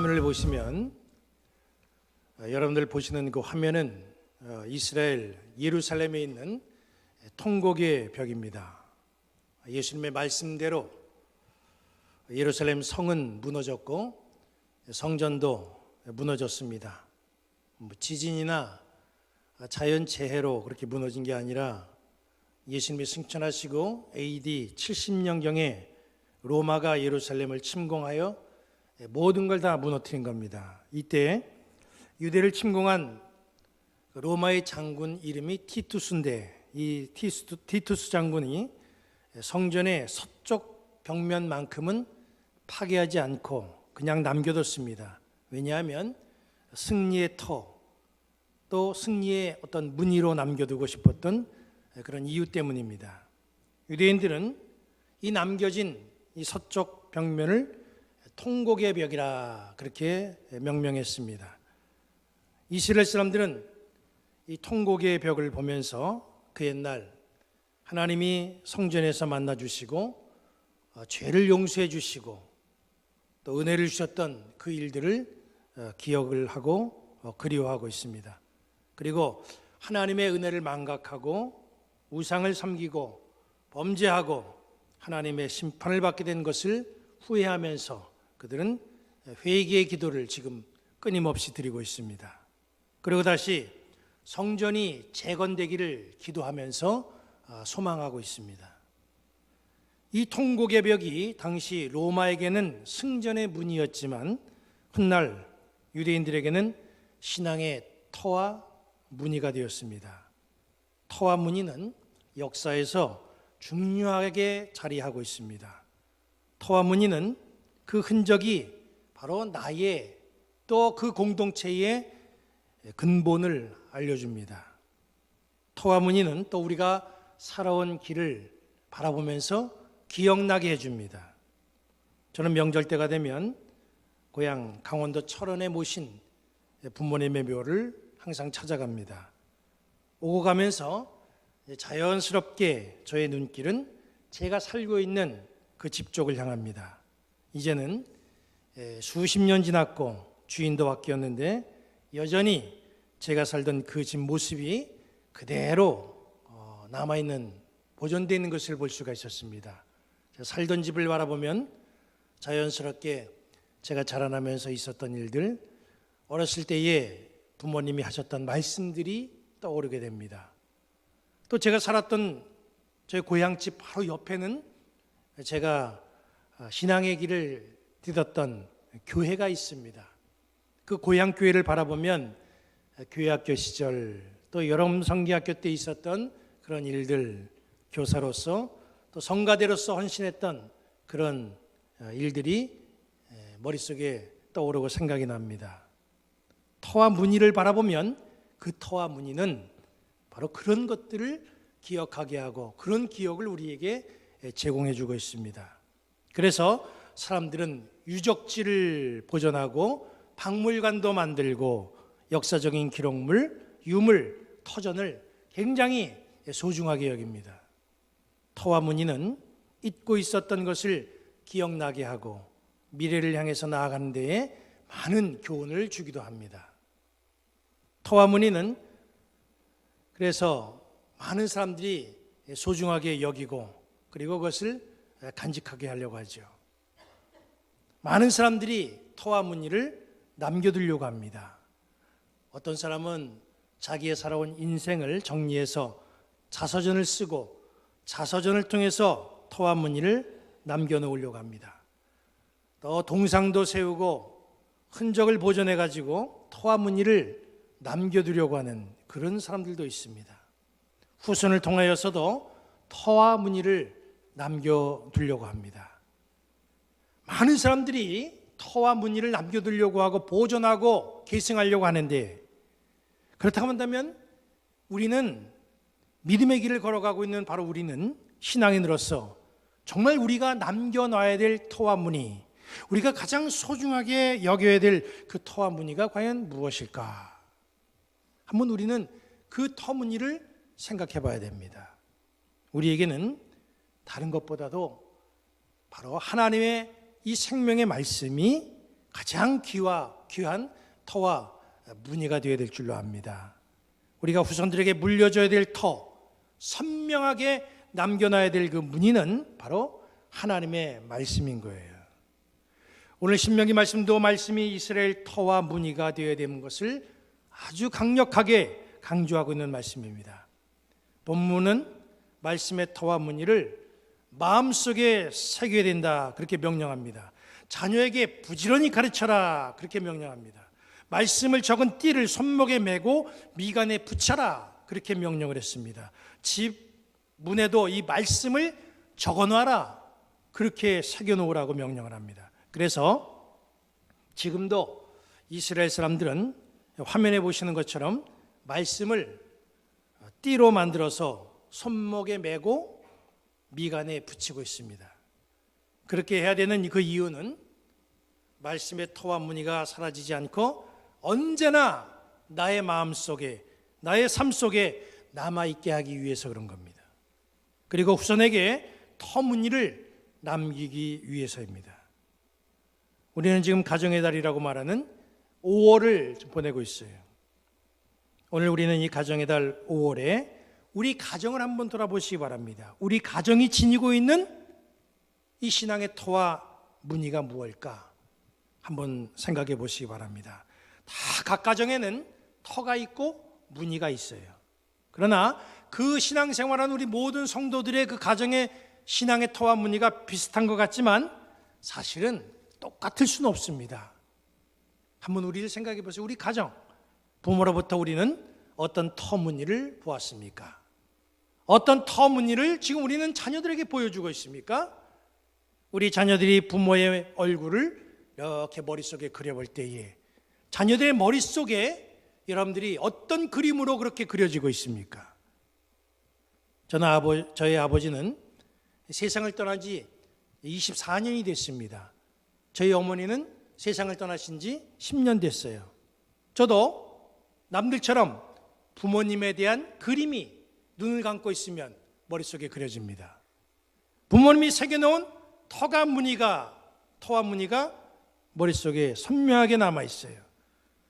화면을 보시면 여러분들 보시는 그 화면은 이스라엘 예루살렘에 있는 통곡의 벽입니다. 예수님의 말씀대로 예루살렘 성은 무너졌고 성전도 무너졌습니다. 지진이나 자연재해로 그렇게 무너진 게 아니라 예수님이 승천하시고 AD 70년경에 로마가 예루살렘을 침공하여 모든 걸 다 무너뜨린 겁니다. 이때 유대를 침공한 로마의 장군 이름이 티투스인데, 이 티투스 장군이 성전의 서쪽 벽면만큼은 파괴하지 않고 그냥 남겨뒀습니다. 왜냐하면 승리의 터, 또 승리의 어떤 무늬로 남겨두고 싶었던 그런 이유 때문입니다. 유대인들은 이 남겨진 이 서쪽 벽면을 통곡의 벽이라 그렇게 명명했습니다. 이스라엘 사람들은 이 통곡의 벽을 보면서 그 옛날 하나님이 성전에서 만나주시고 죄를 용서해 주시고 또 은혜를 주셨던 그 일들을 기억을 하고 그리워하고 있습니다. 그리고 하나님의 은혜를 망각하고 우상을 섬기고 범죄하고 하나님의 심판을 받게 된 것을 후회하면서 그들은 회개의 기도를 지금 끊임없이 드리고 있습니다. 그리고 다시 성전이 재건되기를 기도하면서 소망하고 있습니다. 이 통곡의 벽이 당시 로마에게는 승전의 문이었지만 훗날 유대인들에게는 신앙의 터와 무늬가 되었습니다. 터와 무늬는 역사에서 중요하게 자리하고 있습니다. 터와 무늬는 그 흔적이 바로 나의 또 그 공동체의 근본을 알려줍니다. 터와 무늬는 또 우리가 살아온 길을 바라보면서 기억나게 해줍니다. 저는 명절 때가 되면 고향 강원도 철원에 모신 부모님의 묘를 항상 찾아갑니다. 오고 가면서 자연스럽게 저의 눈길은 제가 살고 있는 그 집 쪽을 향합니다. 이제는 수십 년 지났고 주인도 바뀌었는데 여전히 제가 살던 그 집 모습이 그대로 남아있는, 보존되어 있는 것을 볼 수가 있었습니다. 제가 살던 집을 바라보면 자연스럽게 제가 자라나면서 있었던 일들, 어렸을 때에 부모님이 하셨던 말씀들이 떠오르게 됩니다. 또 제가 살았던 저희 고향집 바로 옆에는 제가 신앙의 길을 디뎠던 교회가 있습니다. 그 고향교회를 바라보면 교회학교 시절 또 여름 성기학교 때 있었던 그런 일들, 교사로서 또 성가대로서 헌신했던 그런 일들이 머릿속에 떠오르고 생각이 납니다. 터와 무늬를 바라보면 그 터와 무늬는 바로 그런 것들을 기억하게 하고 그런 기억을 우리에게 제공해 주고 있습니다. 그래서 사람들은 유적지를 보존하고 박물관도 만들고 역사적인 기록물, 유물, 터전을 굉장히 소중하게 여깁니다. 터와 무늬는 잊고 있었던 것을 기억나게 하고 미래를 향해서 나아가는 데에 많은 교훈을 주기도 합니다. 터와 무늬는 그래서 많은 사람들이 소중하게 여기고 그리고 그것을 간직하게 하려고 하죠. 많은 사람들이 터와 무늬를 남겨두려고 합니다. 어떤 사람은 자기의 살아온 인생을 정리해서 자서전을 쓰고 자서전을 통해서 터와 무늬를 남겨놓으려고 합니다. 또 동상도 세우고 흔적을 보존해가지고 터와 무늬를 남겨두려고 하는 그런 사람들도 있습니다. 후손을 통하여서도 터와 무늬를 남겨두려고 합니다. 많은 사람들이 터와 무늬를 남겨두려고 하고 보존하고 계승하려고 하는데, 그렇다고 한다면 우리는 믿음의 길을 걸어가고 있는 바로 우리는 신앙인으로서 정말 우리가 남겨놔야 될 터와 무늬, 우리가 가장 소중하게 여겨야 될 그 터와 무늬가 과연 무엇일까? 한번 우리는 그 터 무늬를 생각해 봐야 됩니다. 우리에게는 다른 것보다도 바로 하나님의 이 생명의 말씀이 가장 귀한 터와 무늬가 되어야 될 줄로 압니다. 우리가 후손들에게 물려줘야 될 터, 선명하게 남겨놔야 될 그 무늬는 바로 하나님의 말씀인 거예요. 오늘 신명기 말씀도 말씀이 이스라엘 터와 무늬가 되어야 되는 것을 아주 강력하게 강조하고 있는 말씀입니다. 본문은 말씀의 터와 무늬를 마음속에 새겨야 된다 그렇게 명령합니다. 자녀에게 부지런히 가르쳐라 그렇게 명령합니다. 말씀을 적은 띠를 손목에 메고 미간에 붙여라 그렇게 명령을 했습니다. 집 문에도 이 말씀을 적어놔라 그렇게 새겨놓으라고 명령을 합니다. 그래서 지금도 이스라엘 사람들은 화면에 보시는 것처럼 말씀을 띠로 만들어서 손목에 메고 미간에 붙이고 있습니다. 그렇게 해야 되는 그 이유는 말씀의 터와 무늬가 사라지지 않고 언제나 나의 마음속에, 나의 삶 속에 남아있게 하기 위해서 그런 겁니다. 그리고 후손에게 터 무늬를 남기기 위해서입니다. 우리는 지금 가정의 달이라고 말하는 5월을 보내고 있어요. 오늘 우리는 이 가정의 달 5월에 우리 가정을 한번 돌아보시기 바랍니다. 우리 가정이 지니고 있는 이 신앙의 터와 무늬가 무엇일까? 한번 생각해 보시기 바랍니다. 다 각 가정에는 터가 있고 무늬가 있어요. 그러나 그 신앙생활한 우리 모든 성도들의 그 가정의 신앙의 터와 무늬가 비슷한 것 같지만 사실은 똑같을 수는 없습니다. 한번 우리를 생각해 보세요. 우리 가정, 부모로부터 우리는 어떤 터 무늬를 보았습니까? 어떤 터 무늬를 지금 우리는 자녀들에게 보여주고 있습니까? 우리 자녀들이 부모의 얼굴을 이렇게 머릿속에 그려볼 때에 자녀들의 머릿속에 여러분들이 어떤 그림으로 그렇게 그려지고 있습니까? 저희 아버지는 세상을 떠난 지 24년이 됐습니다. 저희 어머니는 세상을 떠나신 지 10년 됐어요. 저도 남들처럼 부모님에 대한 그림이 눈을 감고 있으면 머릿속에 그려집니다. 부모님이 새겨놓은 터와 무늬가 머릿속에 선명하게 남아있어요.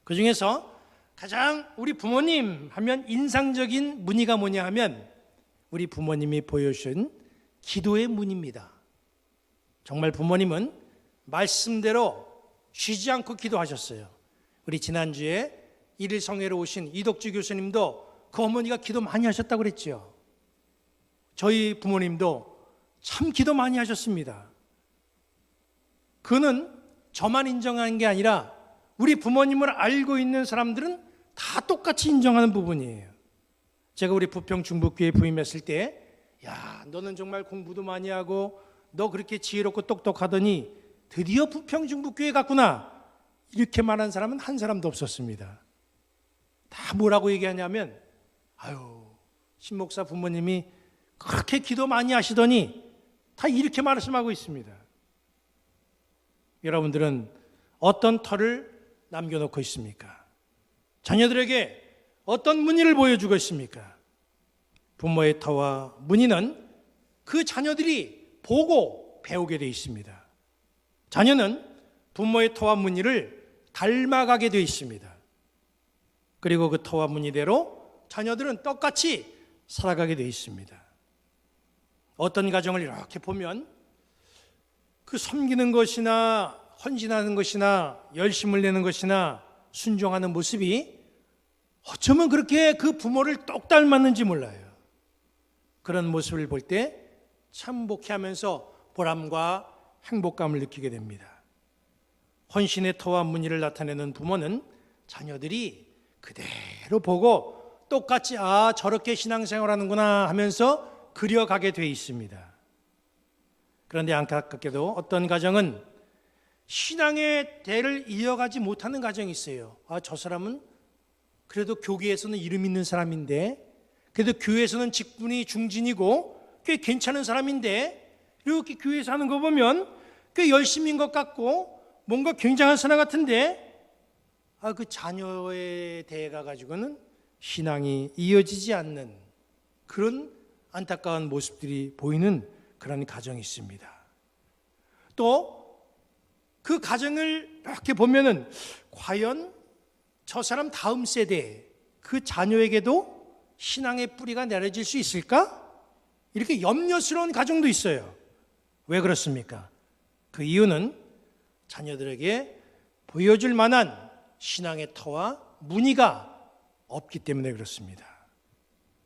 그 중에서 가장 우리 부모님 하면 인상적인 무늬가 뭐냐 하면 우리 부모님이 보여주신 기도의 무늬입니다. 정말 부모님은 말씀대로 쉬지 않고 기도하셨어요. 우리 지난주에 일일 성회로 오신 이덕주 교수님도 그 어머니가 기도 많이 하셨다고 그랬죠. 저희 부모님도 참 기도 많이 하셨습니다. 그는 저만 인정하는 게 아니라 우리 부모님을 알고 있는 사람들은 다 똑같이 인정하는 부분이에요. 제가 우리 부평 중북교회 부임했을 때 야, 너는 정말 공부도 많이 하고 너 그렇게 지혜롭고 똑똑하더니 드디어 부평 중북교회 갔구나 이렇게 말한 사람은 한 사람도 없었습니다. 다 뭐라고 얘기하냐면 아유, 신목사 부모님이 그렇게 기도 많이 하시더니 다 이렇게 말씀하고 있습니다. 여러분들은 어떤 터를 남겨놓고 있습니까? 자녀들에게 어떤 무늬를 보여주고 있습니까? 부모의 터와 무늬는 그 자녀들이 보고 배우게 되어 있습니다. 자녀는 부모의 터와 무늬를 닮아가게 되어 있습니다. 그리고 그 터와 무늬대로 자녀들은 똑같이 살아가게 되어 있습니다. 어떤 가정을 이렇게 보면 그 섬기는 것이나 헌신하는 것이나 열심을 내는 것이나 순종하는 모습이 어쩌면 그렇게 그 부모를 똑 닮았는지 몰라요. 그런 모습을 볼 때 참 목회하면서 보람과 행복감을 느끼게 됩니다. 헌신의 터와 무늬를 나타내는 부모는 자녀들이 그대로 보고 똑같이 아 저렇게 신앙생활하는구나 하면서 그려가게 돼 있습니다. 그런데 안타깝게도 어떤 가정은 신앙의 대를 이어가지 못하는 가정이 있어요. 아, 저 사람은 그래도 교계에서는 이름 있는 사람인데 그래도 교회에서는 직분이 중진이고 꽤 괜찮은 사람인데 이렇게 교회에서 하는 거 보면 꽤 열심인 것 같고 뭔가 굉장한 사람 같은데 아, 그 자녀에 대해 가지고는 신앙이 이어지지 않는 그런 안타까운 모습들이 보이는 그런 가정이 있습니다. 또 그 가정을 이렇게 보면은 과연 저 사람 다음 세대 그 자녀에게도 신앙의 뿌리가 내려질 수 있을까? 이렇게 염려스러운 가정도 있어요. 왜 그렇습니까? 그 이유는 자녀들에게 보여줄 만한 신앙의 터와 무늬가 없기 때문에 그렇습니다.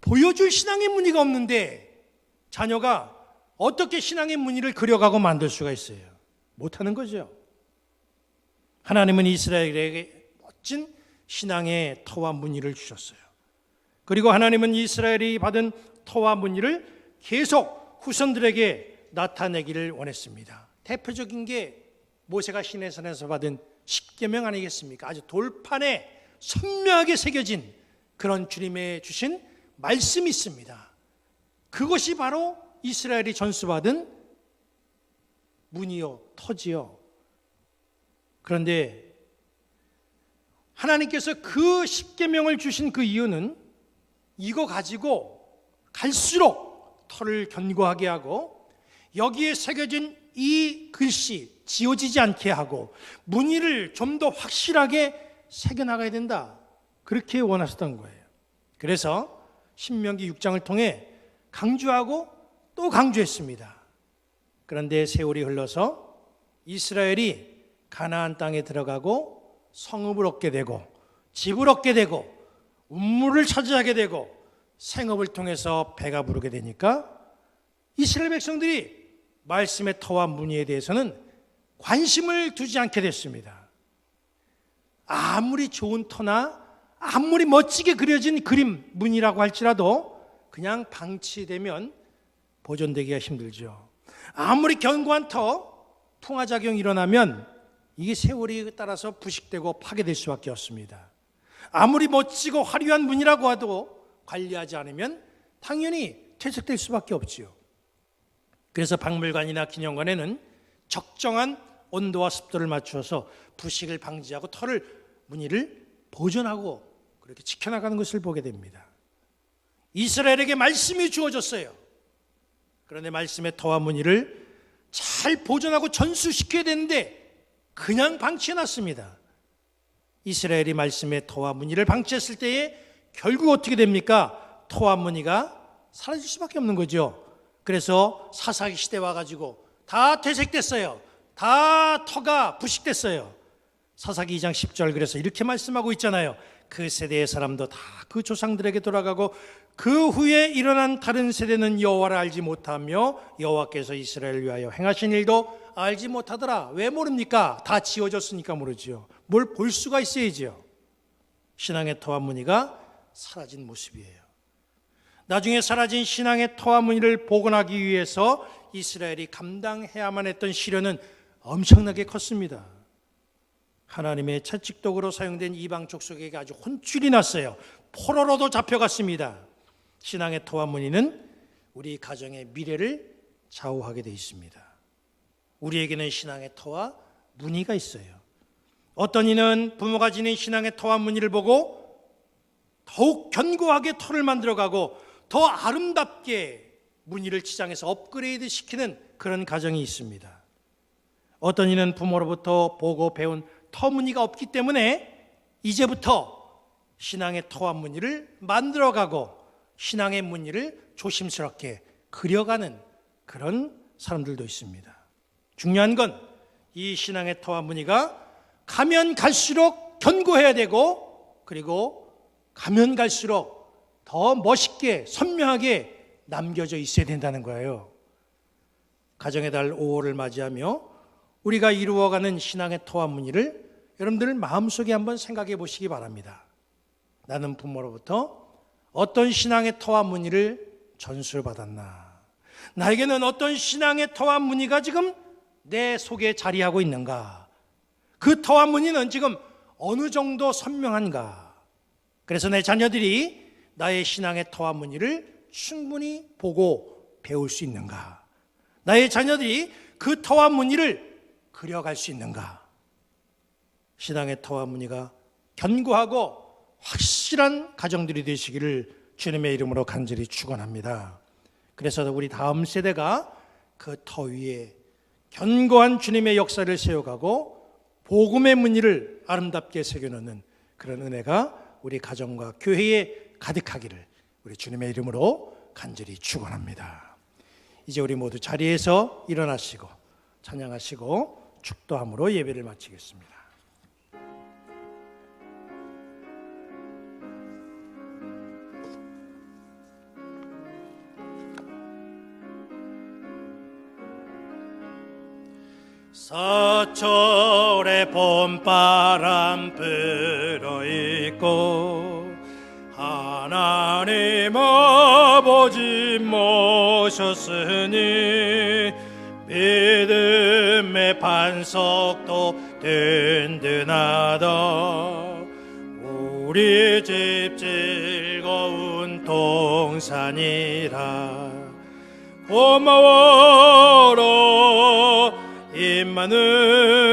보여줄 신앙의 무늬가 없는데 자녀가 어떻게 신앙의 무늬를 그려가고 만들 수가 있어요? 못하는 거죠. 하나님은 이스라엘에게 멋진 신앙의 터와 무늬를 주셨어요. 그리고 하나님은 이스라엘이 받은 터와 무늬를 계속 후손들에게 나타내기를 원했습니다. 대표적인 게 모세가 시내산에서 받은 십계명 아니겠습니까? 아주 돌판에 선명하게 새겨진 그런 주님의 주신 말씀이 있습니다. 그것이 바로 이스라엘이 전수받은 무늬요, 터지요. 그런데 하나님께서 그 십계명을 주신 그 이유는 이거 가지고 갈수록 터를 견고하게 하고 여기에 새겨진 이 글씨 지워지지 않게 하고 무늬를 좀 더 확실하게 새겨나가야 된다. 그렇게 원하셨던 거예요. 그래서 신명기 6장을 통해 강조하고 또 강조했습니다. 그런데 세월이 흘러서 이스라엘이 가나안 땅에 들어가고 성읍을 얻게 되고 집을 얻게 되고 운물을 차지하게 되고 생업을 통해서 배가 부르게 되니까 이스라엘 백성들이 말씀의 터와 무늬에 대해서는 관심을 두지 않게 됐습니다. 아무리 좋은 터나 아무리 멋지게 그려진 그림, 무늬라고 할지라도 그냥 방치되면 보존되기가 힘들죠. 아무리 견고한 터, 풍화작용이 일어나면 이게 세월이 따라서 부식되고 파괴될 수밖에 없습니다. 아무리 멋지고 화려한 무늬라고 해도 관리하지 않으면 당연히 퇴색될 수밖에 없지요. 그래서 박물관이나 기념관에는 적정한 온도와 습도를 맞추어서 부식을 방지하고 터를, 무늬를 보존하고 그렇게 지켜나가는 것을 보게 됩니다. 이스라엘에게 말씀이 주어졌어요. 그런데 말씀의 터와 무늬를 잘 보존하고 전수시켜야 되는데 그냥 방치해놨습니다. 이스라엘이 말씀의 터와 무늬를 방치했을 때에 결국 어떻게 됩니까? 터와 무늬가 사라질 수밖에 없는 거죠. 그래서 사사기 시대 와가지고 다 퇴색됐어요. 다 터가 부식됐어요. 사사기 2장 10절 그래서 이렇게 말씀하고 있잖아요. 그 세대의 사람도 다 그 조상들에게 돌아가고 그 후에 일어난 다른 세대는 여호와를 알지 못하며 여호와께서 이스라엘을 위하여 행하신 일도 알지 못하더라. 왜 모릅니까? 다 지워졌으니까 모르죠. 뭘 볼 수가 있어야죠. 신앙의 터와 무늬가 사라진 모습이에요. 나중에 사라진 신앙의 터와 무늬를 복원하기 위해서 이스라엘이 감당해야만 했던 시련은 엄청나게 컸습니다. 하나님의 채찍독으로 사용된 이방 족속에게 아주 혼쭐이 났어요. 포로로도 잡혀갔습니다. 신앙의 터와 무늬는 우리 가정의 미래를 좌우하게 되어 있습니다. 우리에게는 신앙의 터와 무늬가 있어요. 어떤 이는 부모가 지닌 신앙의 터와 무늬를 보고 더욱 견고하게 터를 만들어가고 더 아름답게 무늬를 치장해서 업그레이드 시키는 그런 가정이 있습니다. 어떤 이는 부모로부터 보고 배운 터 무늬가 없기 때문에 이제부터 신앙의 터와 무늬를 만들어가고 신앙의 무늬를 조심스럽게 그려가는 그런 사람들도 있습니다. 중요한 건 이 신앙의 터와 무늬가 가면 갈수록 견고해야 되고 그리고 가면 갈수록 더 멋있게 선명하게 남겨져 있어야 된다는 거예요. 가정의 달 5월을 맞이하며 우리가 이루어가는 신앙의 터와 무늬를 여러분들 마음속에 한번 생각해 보시기 바랍니다. 나는 부모로부터 어떤 신앙의 터와 무늬를 전수를 받았나? 나에게는 어떤 신앙의 터와 무늬가 지금 내 속에 자리하고 있는가? 그 터와 무늬는 지금 어느 정도 선명한가? 그래서 내 자녀들이 나의 신앙의 터와 무늬를 충분히 보고 배울 수 있는가? 나의 자녀들이 그 터와 무늬를 그려갈 수 있는가? 신앙의 터와 무늬가 견고하고 확실한 가정들이 되시기를 주님의 이름으로 간절히 축원합니다. 그래서 우리 다음 세대가 그 터 위에 견고한 주님의 역사를 세워가고 복음의 무늬를 아름답게 새겨놓는 그런 은혜가 우리 가정과 교회에 가득하기를 우리 주님의 이름으로 간절히 축원합니다. 이제 우리 모두 자리에서 일어나시고 찬양하시고 축도함으로 예배를 마치겠습니다. 서철의 봄바람 불어있고 하나님 아버지 모셨으니 믿음의 반석도 든든하다. 우리 집 즐거운 동산이라 고마워라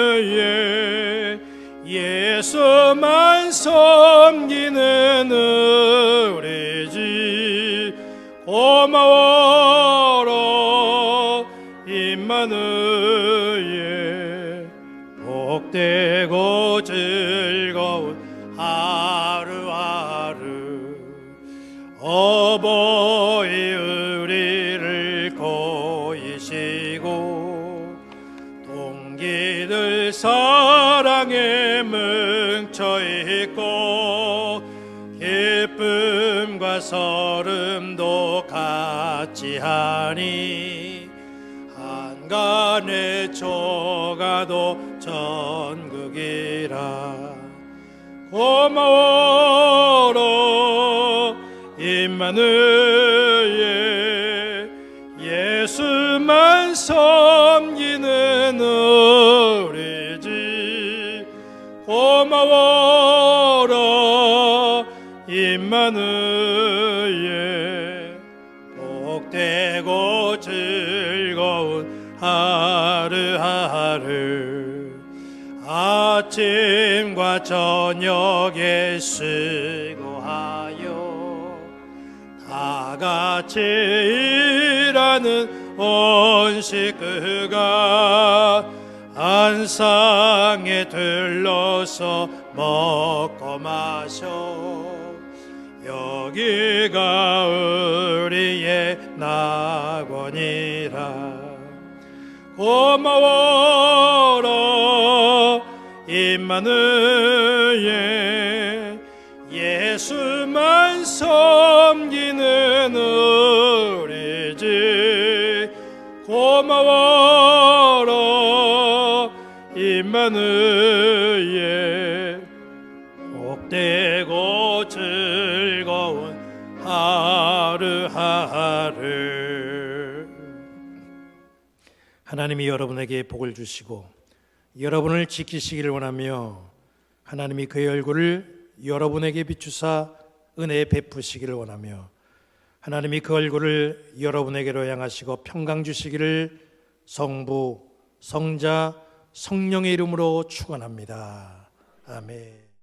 임마누엘 예수만 섬기는 우리 집 고마워라 임마누엘 복되고 즐거운 하루하루 어버이 우리를 고이시고 동기들 사랑에 뭉쳐있고 기쁨과 설움도 같이 하니 한간의 조가도 전국이라 고마워라 임마누엘 예수만 섬기는 우리 집 고마워라 임마누엘 복되고 즐거운 하루하루 아침과 저녁에 수고하여 다 같이 일하는 온 식구가 안상에 들러서 먹고 마셔 여기가 우리의 낙원이라 고마워라 임마누엘 예수만 섬기는 우리 집 고마워라 임마누엘 복되고 즐거운 하루하루 하나님이 여러분에게 복을 주시고 여러분을 지키시기를 원하며 하나님이 그의 얼굴을 여러분에게 비추사 은혜 베푸시기를 원하며 하나님이 그 얼굴을 여러분에게로 향하시고 평강 주시기를 성부, 성자, 성령의 이름으로 축원합니다. 아멘.